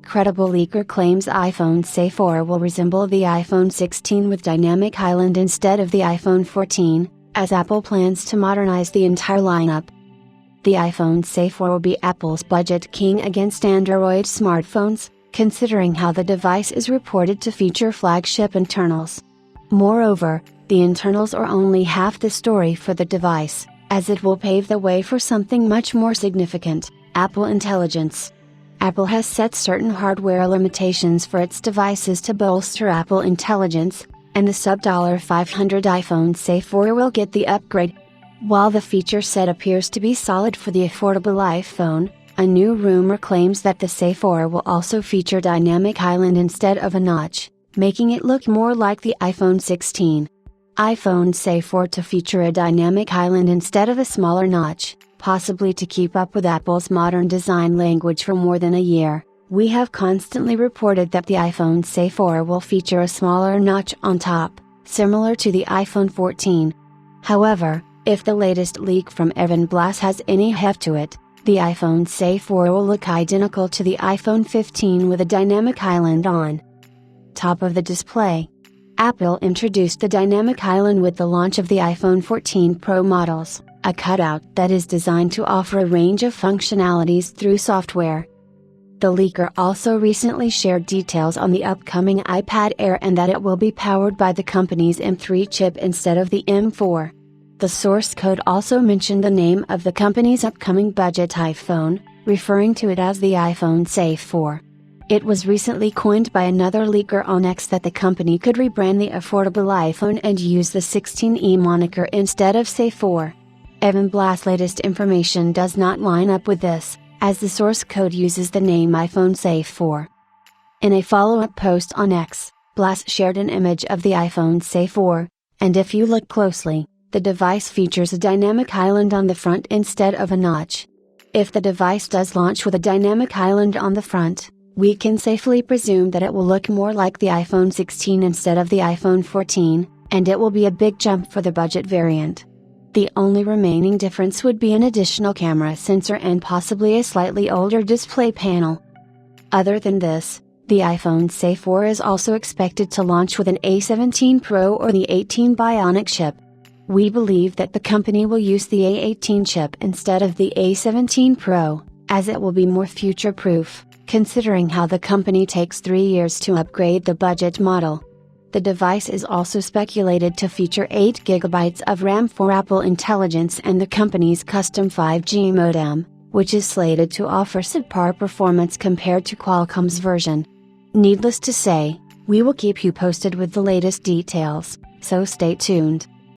credible leaker claims iPhone SE 4 will resemble the iPhone 16 with Dynamic Island instead of the iPhone 14, as Apple plans to modernize the entire lineup. The iPhone SE 4 will be Apple's budget king against Android smartphones, considering how the device is reported to feature flagship internals. Moreover, the internals are only half the story for the device, as it will pave the way for something much more significant: Apple Intelligence. Apple has set certain hardware limitations for its devices to bolster Apple Intelligence, and the sub-$500 iPhone SE 4 will get the upgrade. While the feature set appears to be solid for the affordable iPhone, a new rumor claims that the SE 4 will also feature Dynamic Island instead of a notch, making it look more like the iPhone 16. iPhone SE 4 to feature a Dynamic Island instead of a smaller notch, possibly to keep up with Apple's modern design language for more than a year. We have constantly reported that the iPhone SE 4 will feature a smaller notch on top, similar to the iPhone 14. However, if the latest leak from Evan Blass has any heft to it, the iPhone SE 4 will look identical to the iPhone 15 with a Dynamic Island on top of the display. Apple introduced the Dynamic Island with the launch of the iPhone 14 Pro models, a cutout that is designed to offer a range of functionalities through software. The leaker also recently shared details on the upcoming iPad Air and that it will be powered by the company's M3 chip instead of the M4. The source code also mentioned the name of the company's upcoming budget iPhone, referring to it as the iPhone SE 4. It was recently coined by another leaker on X that the company could rebrand the affordable iPhone and use the 16e moniker instead of SE 4. Evan Blass' latest information does not line up with this, as the source code uses the name iPhone SE 4. In a follow-up post on X, Blass shared an image of the iPhone SE 4, and if you look closely, the device features a Dynamic Island on the front instead of a notch. If the device does launch with a Dynamic Island on the front, we can safely presume that it will look more like the iPhone 16 instead of the iPhone 14, and it will be a big jump for the budget variant. The only remaining difference would be an additional camera sensor and possibly a slightly older display panel. Other than this, the iPhone SE 4 is also expected to launch with an A17 Pro or the A18 Bionic chip. We believe that the company will use the A18 chip instead of the A17 Pro, as it will be more future-proof, considering how the company takes 3 years to upgrade the budget model. The device is also speculated to feature 8GB of RAM for Apple Intelligence and the company's custom 5G modem, which is slated to offer subpar performance compared to Qualcomm's version. Needless to say, we will keep you posted with the latest details, so stay tuned.